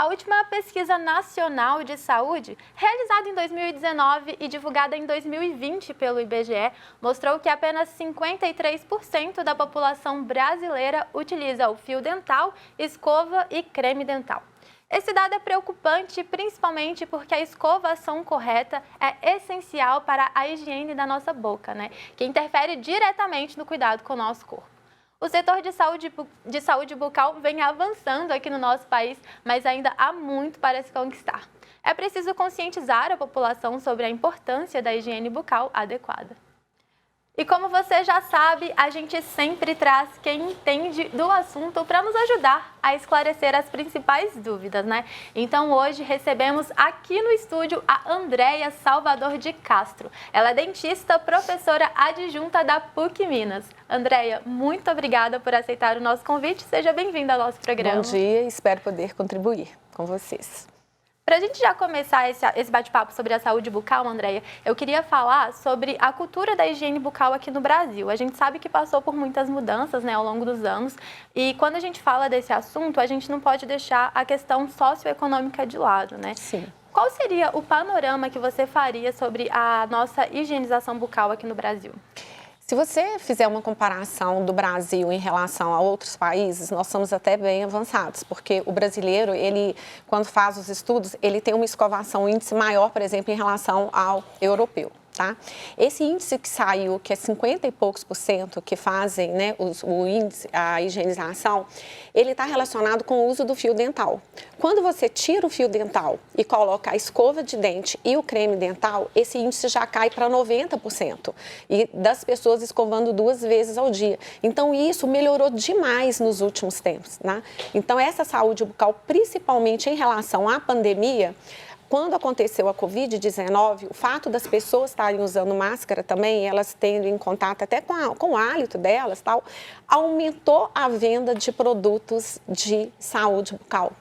A última pesquisa nacional de saúde, realizada em 2019 e divulgada em 2020 pelo IBGE, mostrou que apenas 53% da população brasileira utiliza o fio dental, escova e creme dental. Esse dado é preocupante, principalmente porque a escovação correta é essencial para a higiene da nossa boca, que interfere diretamente no cuidado com o nosso corpo. O setor de saúde bucal vem avançando aqui no nosso país, mas ainda há muito para se conquistar. É preciso conscientizar a população sobre a importância da higiene bucal adequada. E como você já sabe, a gente sempre traz quem entende do assunto para nos ajudar a esclarecer as principais dúvidas, Então hoje recebemos aqui no estúdio a Andréia Salvador de Castro. Ela é dentista, professora adjunta da PUC Minas. Andréia, muito obrigada por aceitar o nosso convite. Seja bem-vinda ao nosso programa. Bom dia, espero poder contribuir com vocês. Para a gente já começar esse bate-papo sobre a saúde bucal, Andréia, eu queria falar sobre a cultura da higiene bucal aqui no Brasil. A gente sabe que passou por muitas mudanças ao longo dos anos e quando a gente fala desse assunto, a gente não pode deixar a questão socioeconômica de lado, Sim. Qual seria o panorama que você faria sobre a nossa higienização bucal aqui no Brasil? Se você fizer uma comparação do Brasil em relação a outros países, nós somos até bem avançados, porque o brasileiro, ele, quando faz os estudos, ele tem uma escovação, um índice maior, por exemplo, em relação ao europeu. Tá? Esse índice que saiu, que é 50 e poucos % que fazem o índice, a higienização, ele está relacionado com o uso do fio dental. Quando você tira o fio dental e coloca a escova de dente e o creme dental, esse índice já cai para 90%. E das pessoas escovando 2 vezes ao dia. Então, isso melhorou demais nos últimos tempos. Então, essa saúde bucal, principalmente em relação à pandemia, quando aconteceu a Covid-19, o fato das pessoas estarem usando máscara também, elas tendo em contato até com o hálito delas, aumentou a venda de produtos de saúde bucal.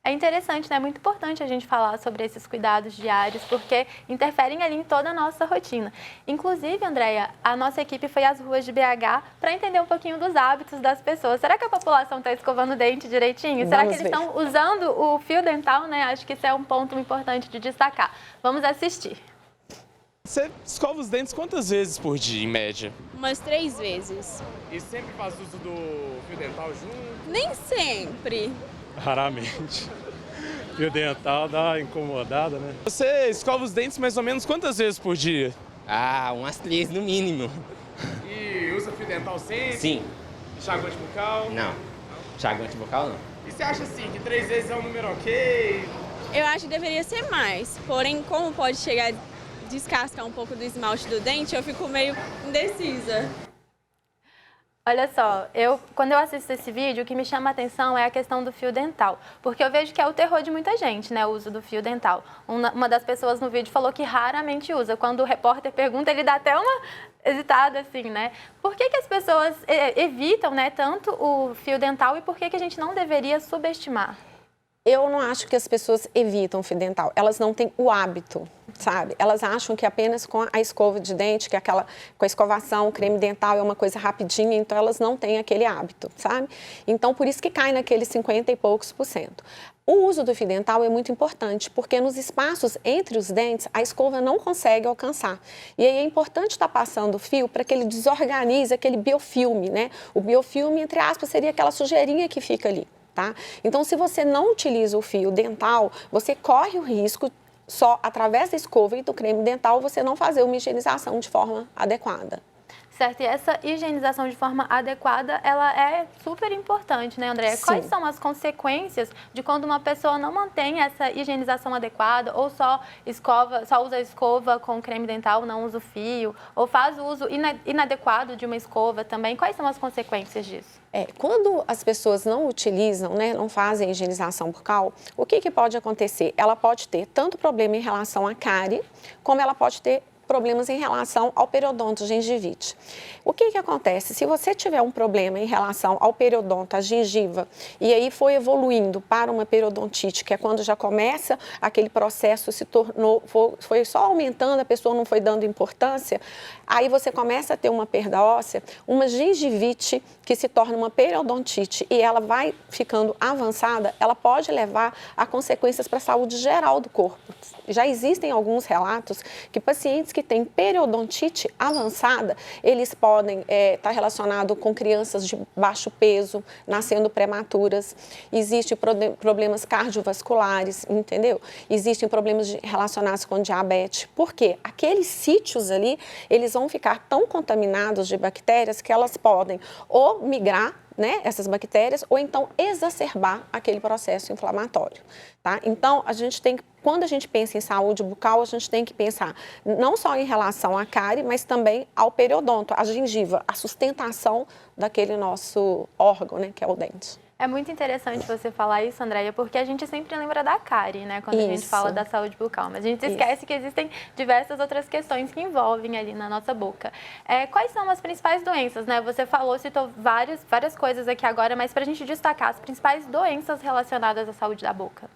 É interessante, É muito importante a gente falar sobre esses cuidados diários, porque interferem ali em toda a nossa rotina. Inclusive, Andréia, a nossa equipe foi às ruas de BH para entender um pouquinho dos hábitos das pessoas. Será que a população está escovando o dente direitinho? Será que eles estão usando o fio dental, Acho que isso é um ponto importante de destacar. Vamos assistir. Você escova os dentes quantas vezes por dia, em média? Umas 3 vezes. E sempre faz uso do fio dental junto? Nem sempre. Raramente. Fio dental dá uma incomodada, Você escova os dentes mais ou menos quantas vezes por dia? Umas 3 no mínimo. E usa fio dental sempre? Sim. Enxaguante bucal? Não. Enxaguante bucal não. E você acha assim que 3 vezes é um número ok? Eu acho que deveria ser mais. Porém, como pode chegar a descascar um pouco do esmalte do dente, eu fico meio indecisa. Olha só, quando eu assisto esse vídeo, o que me chama a atenção é a questão do fio dental, porque eu vejo que é o terror de muita gente, o uso do fio dental. Uma das pessoas no vídeo falou que raramente usa. Quando o repórter pergunta, ele dá até uma hesitada, assim, Por que as pessoas evitam, tanto o fio dental e por que a gente não deveria subestimar? Eu não acho que as pessoas evitam o fio dental, elas não têm o hábito, sabe? Elas acham que apenas com a escova de dente, com a escovação, o creme dental é uma coisa rapidinha, então elas não têm aquele hábito, sabe? Então, por isso que cai naqueles 50 e poucos %. O uso do fio dental é muito importante, porque nos espaços entre os dentes, a escova não consegue alcançar. E aí é importante estar passando o fio para que ele desorganize aquele biofilme, O biofilme, entre aspas, seria aquela sujeirinha que fica ali. Então, se você não utiliza o fio dental, você corre o risco, só através da escova e do creme dental, você não fazer uma higienização de forma adequada. Certo, e essa higienização de forma adequada, ela é super importante, Andréia? Sim. Quais são as consequências de quando uma pessoa não mantém essa higienização adequada ou só usa a escova com creme dental, não usa o fio, ou faz o uso inadequado de uma escova também? Quais são as consequências disso? Quando as pessoas não utilizam, não fazem higienização bucal, o que pode acontecer? Ela pode ter tanto problema em relação à cárie, como ela pode ter problemas em relação ao periodontogengivite. O que acontece? Se você tiver um problema em relação ao periodonto, à gengiva, e aí foi evoluindo para uma periodontite, que é quando já começa aquele processo, se tornou, foi só aumentando, a pessoa não foi dando importância, aí você começa a ter uma perda óssea, uma gengivite que se torna uma periodontite e ela vai ficando avançada, ela pode levar a consequências para a saúde geral do corpo. Já existem alguns relatos que pacientes que têm periodontite avançada, eles podem estar relacionados com crianças de baixo peso, nascendo prematuras, existem problemas cardiovasculares, entendeu? Existem problemas relacionados com diabetes. Por quê? Aqueles sítios ali, eles vão ficar tão contaminados de bactérias que elas podem ou migrar, né, essas bactérias, ou então exacerbar aquele processo inflamatório, tá? Então, quando a gente pensa em saúde bucal, a gente tem que pensar não só em relação à cárie, mas também ao periodonto, à gengiva, a sustentação daquele nosso órgão, né, que é o dente. É muito interessante você falar isso, Andréia, porque a gente sempre lembra da cárie, né, quando a gente fala da saúde bucal, mas a gente esquece que existem diversas outras questões que envolvem ali na nossa boca. Quais são as principais doenças, né? Você citou várias coisas aqui agora, mas para a gente destacar as principais doenças relacionadas à saúde da boca.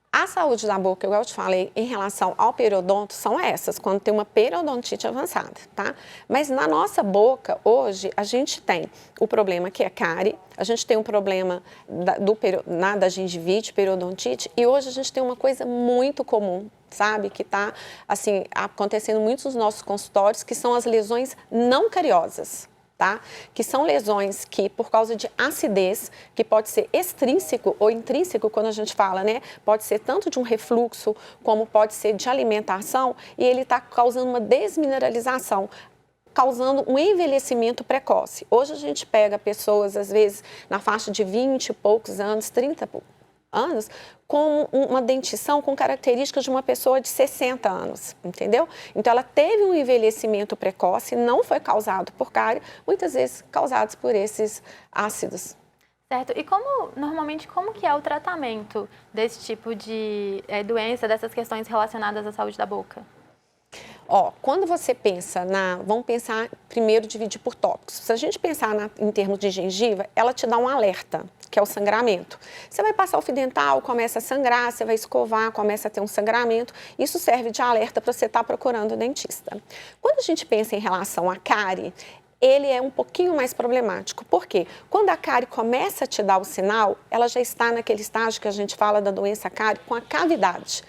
A saúde da boca, igual eu te falei, em relação ao periodonto, são essas, quando tem uma periodontite avançada, tá? Mas na nossa boca, hoje, a gente tem o problema que é cárie, a gente tem um problema da gengivite, periodontite, e hoje a gente tem uma coisa muito comum, sabe? Que está, assim, acontecendo muito nos nossos consultórios, que são as lesões não cariosas. Tá? Que são lesões que, por causa de acidez, que pode ser extrínseco ou intrínseco, quando a gente fala, né? Pode ser tanto de um refluxo, como pode ser de alimentação, e ele está causando uma desmineralização, causando um envelhecimento precoce. Hoje a gente pega pessoas, às vezes, na faixa de 20 e poucos anos, 30 anos, com uma dentição com características de uma pessoa de 60 anos, entendeu? Então, ela teve um envelhecimento precoce, não foi causado por cárie, muitas vezes causados por esses ácidos. Certo. E normalmente, como que é o tratamento desse tipo de doença, dessas questões relacionadas à saúde da boca? Quando você pensa vamos pensar primeiro dividir por tópicos. Se a gente pensar em termos de gengiva, ela te dá um alerta, que é o sangramento. Você vai passar o fio dental, começa a sangrar, você vai escovar, começa a ter um sangramento. Isso serve de alerta para você estar procurando o dentista. Quando a gente pensa em relação à cárie, ele é um pouquinho mais problemático. Por quê? Quando a cárie começa a te dar o sinal, ela já está naquele estágio que a gente fala da doença cárie com a cavidade.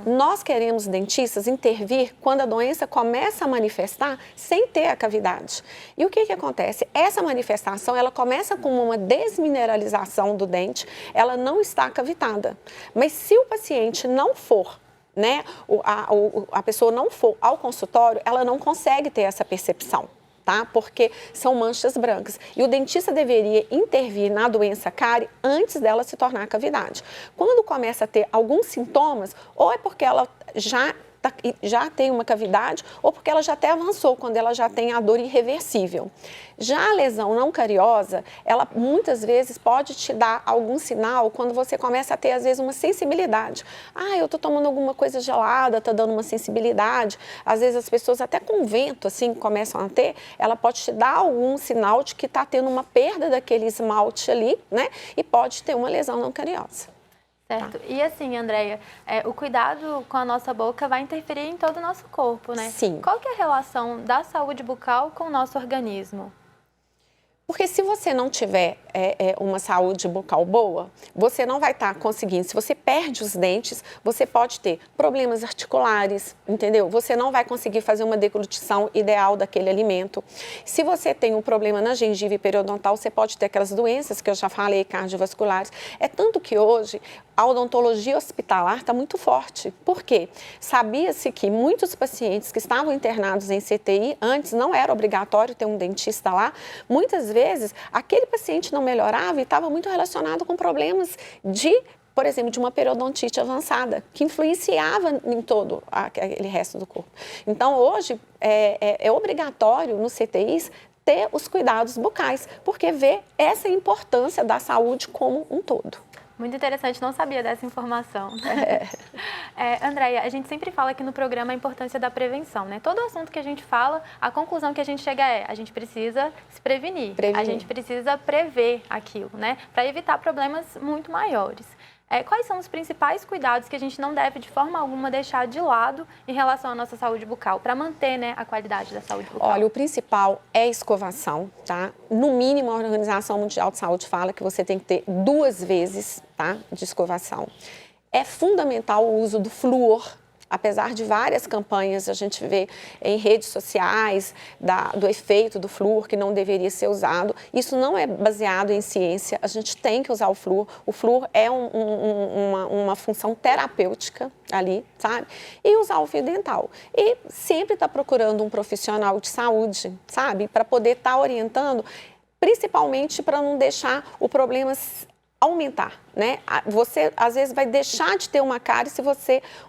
Nós queremos, dentistas, intervir quando a doença começa a manifestar sem ter a cavidade. E o que acontece? Essa manifestação, ela começa com uma desmineralização do dente, ela não está cavitada. Mas se o paciente não for, né, a pessoa não for ao consultório, ela não consegue ter essa percepção. Tá? Porque são manchas brancas. E o dentista deveria intervir na doença cárie antes dela se tornar cavidade. Quando começa a ter alguns sintomas, ou é porque ela já tem uma cavidade, ou porque ela já até avançou, quando ela já tem a dor irreversível. Já a lesão não cariosa, ela muitas vezes pode te dar algum sinal quando você começa a ter, às vezes, uma sensibilidade. Eu estou tomando alguma coisa gelada, está dando uma sensibilidade. Às vezes as pessoas até com vento, assim, começam a ter, ela pode te dar algum sinal de que está tendo uma perda daquele esmalte ali, né? E pode ter uma lesão não cariosa. Certo. E assim, Andréia, o cuidado com a nossa boca vai interferir em todo o nosso corpo, né? Sim. Qual que é a relação da saúde bucal com o nosso organismo? Porque se você não tiver uma saúde bucal boa, você não vai estar conseguindo. Se você perde os dentes, você pode ter problemas articulares, entendeu? Você não vai conseguir fazer uma deglutição ideal daquele alimento. Se você tem um problema na gengiva e periodontal, você pode ter aquelas doenças que eu já falei, cardiovasculares. É tanto que hoje a odontologia hospitalar está muito forte. Por quê? Sabia-se que muitos pacientes que estavam internados em CTI, antes não era obrigatório ter um dentista lá, muitas vezes aquele paciente não melhorava e estava muito relacionado com problemas por exemplo, de uma periodontite avançada, que influenciava em todo aquele resto do corpo. Então, hoje, é obrigatório nos CTIs ter os cuidados bucais, porque vê essa importância da saúde como um todo. Muito interessante, não sabia dessa informação. Andréia, a gente sempre fala aqui no programa a importância da prevenção, né? Todo assunto que a gente fala, a conclusão que a gente chega é: a gente precisa se prevenir. A gente precisa prever aquilo, né? Para evitar problemas muito maiores. Quais são os principais cuidados que a gente não deve, de forma alguma, deixar de lado em relação à nossa saúde bucal, para manter, né, a qualidade da saúde bucal? Olha, o principal é a escovação, tá? No mínimo, a Organização Mundial de Saúde fala que você tem que ter 2 vezes, tá, de escovação. É fundamental o uso do flúor. Apesar de várias campanhas a gente vê em redes sociais do efeito do flúor que não deveria ser usado, isso não é baseado em ciência, a gente tem que usar o flúor. O flúor é uma função terapêutica ali, sabe? E usar o fio dental. E sempre estar procurando um profissional de saúde, sabe? Para poder estar orientando, principalmente para não deixar o problema aumentar, né? Você, às vezes, vai deixar de ter uma cárie se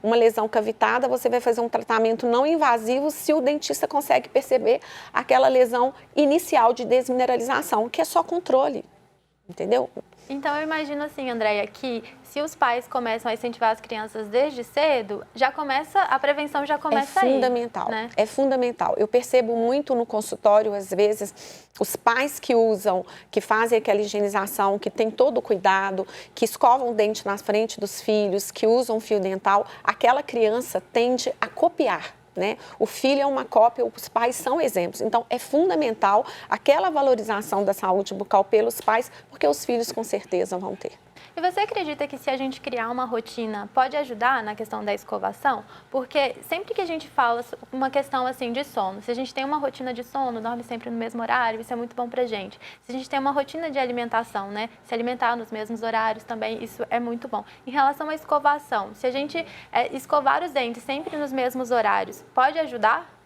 uma lesão cavitada, você vai fazer um tratamento não invasivo se o dentista consegue perceber aquela lesão inicial de desmineralização, que é só controle, entendeu? Então, eu imagino assim, Andréia, que se os pais começam a incentivar as crianças desde cedo, a prevenção já começa aí. É fundamental, né? É fundamental. Eu percebo muito no consultório, às vezes, os pais que fazem aquela higienização, que tem todo o cuidado, que escovam o dente na frente dos filhos, que usam fio dental, aquela criança tende a copiar. Né? O filho é uma cópia, os pais são exemplos. Então, é fundamental aquela valorização da saúde bucal pelos pais, porque os filhos com certeza vão ter. E você acredita que se a gente criar uma rotina pode ajudar na questão da escovação? Porque sempre que a gente fala uma questão assim de sono, se a gente tem uma rotina de sono, dorme sempre no mesmo horário, isso é muito bom pra gente. Se a gente tem uma rotina de alimentação, né, se alimentar nos mesmos horários também, isso é muito bom. Em relação à escovação, se a gente escovar os dentes sempre nos mesmos horários, pode ajudar?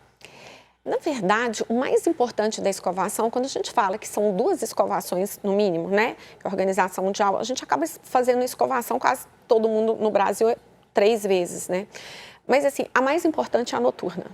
Na verdade, o mais importante da escovação, quando a gente fala que são 2 escovações no mínimo, né? A Organização Mundial, a gente acaba fazendo escovação quase todo mundo no Brasil 3 vezes, né? Mas assim, a mais importante é a noturna.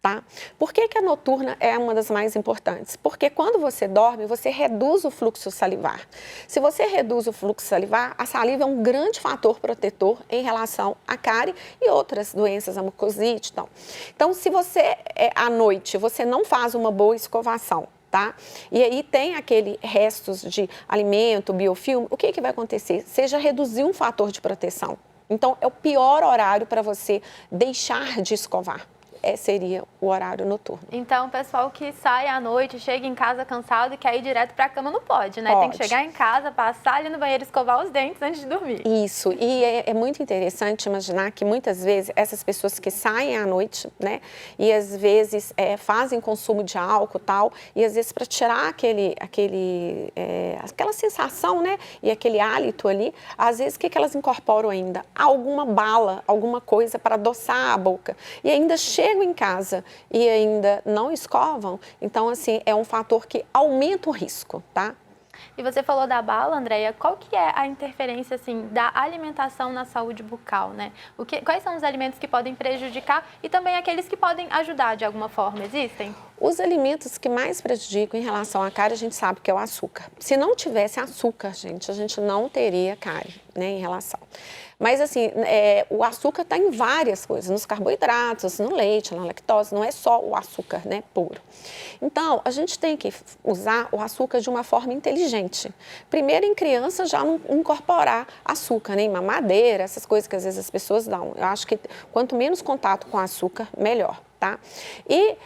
Tá? Por que a noturna é uma das mais importantes? Porque quando você dorme, você reduz o fluxo salivar. Se você reduz o fluxo salivar, a saliva é um grande fator protetor em relação à cárie e outras doenças, a mucosite e tal. Então, se você, à noite, você não faz uma boa escovação, tá? E aí tem aquele restos de alimento, biofilme, o que vai acontecer? Você já reduziu um fator de proteção. Então, é o pior horário para você deixar de escovar. Seria o horário noturno. Então, o pessoal que sai à noite, chega em casa cansado e quer ir direto para a cama, não pode, né? Pode. Tem que chegar em casa, passar ali no banheiro, escovar os dentes antes de dormir. Isso, e é muito interessante imaginar que muitas vezes essas pessoas que saem à noite, né, e às vezes fazem consumo de álcool e tal, e às vezes para tirar aquela sensação, né, e aquele hálito ali, às vezes o que elas incorporam ainda? Alguma bala, alguma coisa para adoçar a boca. E ainda chegam em casa e ainda não escovam, então assim, é um fator que aumenta o risco, tá? E você falou da bala, Andréia, qual que é a interferência, assim, da alimentação na saúde bucal, né? Quais são os alimentos que podem prejudicar e também aqueles que podem ajudar de alguma forma, existem? Os alimentos que mais prejudicam em relação à cárie, a gente sabe que é o açúcar. Se não tivesse açúcar, gente, a gente não teria cárie, né, em relação. Mas, assim, o açúcar está em várias coisas, nos carboidratos, no leite, na lactose, não é só o açúcar, né, puro. Então, a gente tem que usar o açúcar de uma forma inteligente. Primeiro, em criança, já não incorporar açúcar, né, em mamadeira, essas coisas que às vezes as pessoas dão. Eu acho que quanto menos contato com açúcar, melhor. Tá? E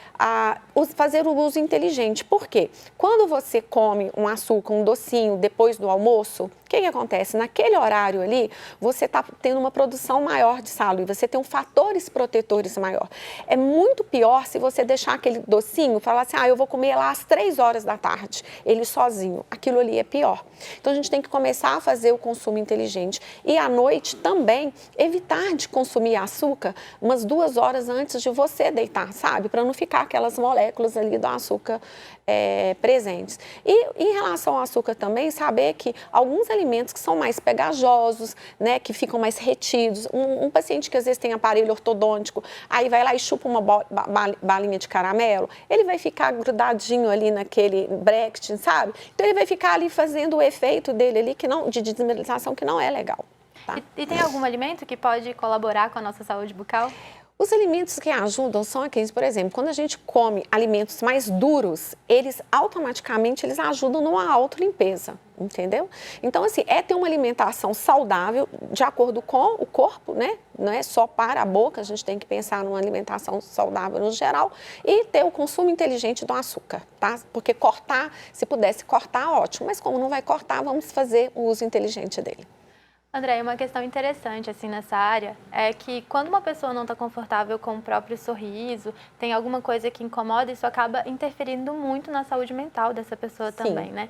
fazer o uso inteligente. Por quê? Quando você come um açúcar, um docinho depois do almoço, o que acontece? Naquele horário ali, você está tendo uma produção maior de saliva, você tem fatores protetores maior. É muito pior se você deixar aquele docinho, falar assim, eu vou comer lá às 3 horas da tarde, ele sozinho. Aquilo ali é pior. Então, a gente tem que começar a fazer o consumo inteligente. E à noite também, evitar de consumir açúcar umas 2 horas antes de você deitar. aproveitar, sabe? Para não ficar aquelas moléculas ali do açúcar presentes. E em relação ao açúcar também, saber que alguns alimentos que são mais pegajosos, né, que ficam mais retidos, um paciente que às vezes tem aparelho ortodôntico, aí vai lá e chupa uma balinha de caramelo, ele vai ficar grudadinho ali naquele bracket, sabe? Então ele vai ficar ali fazendo o efeito dele ali de desmineralização que não é legal. Tá? E tem algum alimento que pode colaborar com a nossa saúde bucal? Os alimentos que ajudam são aqueles, por exemplo, quando a gente come alimentos mais duros, eles automaticamente ajudam numa autolimpeza, entendeu? Então, assim, ter uma alimentação saudável de acordo com o corpo, né? Não é só para a boca, a gente tem que pensar numa alimentação saudável no geral e ter o consumo inteligente do açúcar, tá? Porque se pudesse cortar, ótimo, mas como não vai cortar, vamos fazer o uso inteligente dele. André, uma questão interessante assim nessa área é que quando uma pessoa não está confortável com o próprio sorriso, tem alguma coisa que incomoda, isso acaba interferindo muito na saúde mental dessa pessoa também, né?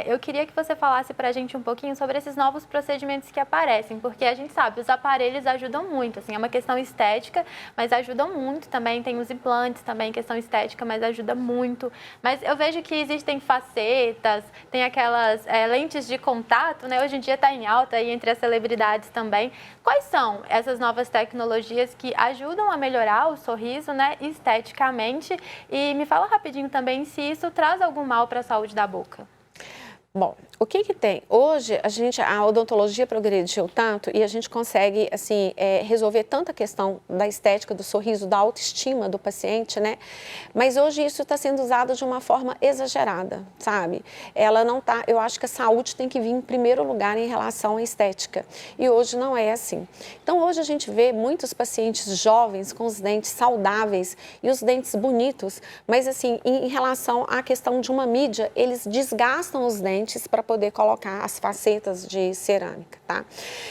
Eu queria que você falasse para a gente um pouquinho sobre esses novos procedimentos que aparecem, porque a gente sabe, os aparelhos ajudam muito, assim, é uma questão estética, mas ajudam muito também, tem os implantes também, questão estética, mas ajuda muito. Mas eu vejo que existem facetas, tem aquelas lentes de contato, né? Hoje em dia está em alta aí entre as celebridades também. Quais são essas novas tecnologias que ajudam a melhorar o sorriso, né, esteticamente? E me fala rapidinho também se isso traz algum mal para a saúde da boca. Bom, o que tem? Hoje, a odontologia progrediu tanto e a gente consegue, assim, resolver tanta questão da estética, do sorriso, da autoestima do paciente, né? Mas hoje isso está sendo usado de uma forma exagerada, sabe? Ela não tá, eu acho que a saúde tem que vir em primeiro lugar em relação à estética. E hoje não é assim. Então, hoje a gente vê muitos pacientes jovens com os dentes saudáveis e os dentes bonitos, mas, assim, em relação à questão de uma mídia, eles desgastam os dentes para poder colocar as facetas de cerâmica, tá?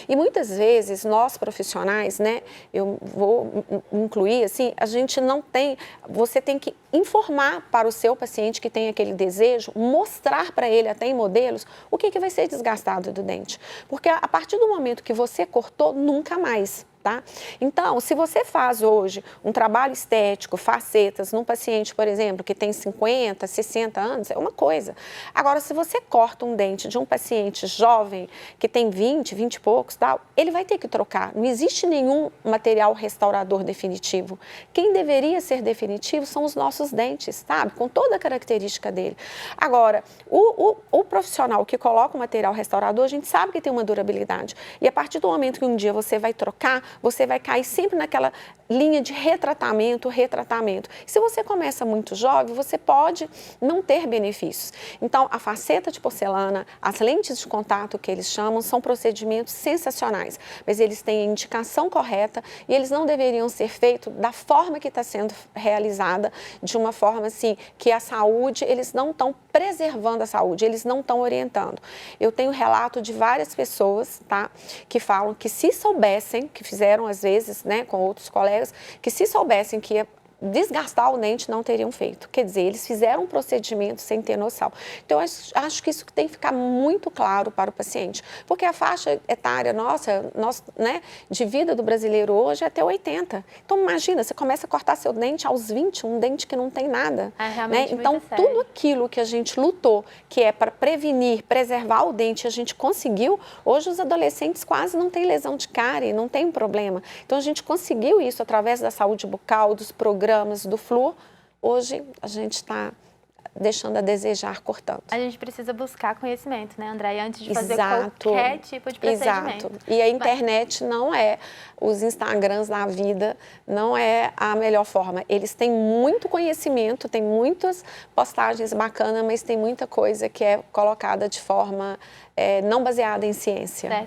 E muitas vezes nós profissionais, né, eu vou incluir assim, a gente não tem, você tem que informar para o seu paciente que tem aquele desejo, mostrar para ele até em modelos o que vai ser desgastado do dente, porque a partir do momento que você cortou, nunca mais. Tá? Então, se você faz hoje um trabalho estético, facetas, num paciente, por exemplo, que tem 50, 60 anos, é uma coisa. Agora, se você corta um dente de um paciente jovem, que tem 20 e poucos, tal, ele vai ter que trocar. Não existe nenhum material restaurador definitivo. Quem deveria ser definitivo são os nossos dentes, sabe? Com toda a característica dele. Agora, o profissional que coloca o material restaurador, a gente sabe que tem uma durabilidade. E a partir do momento que um dia você vai trocar, você vai cair sempre naquela linha de retratamento. Se você começa muito jovem, você pode não ter benefícios. Então, a faceta de porcelana, as lentes de contato que eles chamam, são procedimentos sensacionais, mas eles têm a indicação correta e eles não deveriam ser feitos da forma que está sendo realizada, de uma forma assim, que a saúde, eles não estão preservando a saúde, eles não estão orientando. Eu tenho relato de várias pessoas, tá, que falam que se soubessem, que fizeram às vezes, né, com outros colegas, que se soubessem que ia desgastar o dente, não teriam feito. Quer dizer, eles fizeram um procedimento sem ter noção. Então, eu acho que isso tem que ficar muito claro para o paciente, porque a faixa etária nossa, né, de vida do brasileiro hoje é até 80. Então, imagina, você começa a cortar seu dente aos 20, um dente que não tem nada. É realmente né? Então, muito sério. tudo aquilo que a gente lutou, que é para prevenir, preservar o dente, a gente conseguiu. Hoje, os adolescentes quase não têm lesão de cárie, não tem problema. Então, a gente conseguiu isso através da saúde bucal, dos programas do flúor. Hoje a gente está deixando a desejar, cortando. A gente precisa buscar conhecimento, né, André? Antes de fazer Exato. qualquer tipo de procedimento. Exato. E a internet não é, os Instagrams da vida, não é a melhor forma. Eles têm muito conhecimento, tem muitas postagens bacanas, mas tem muita coisa que é colocada de forma não baseada em ciência. Certo.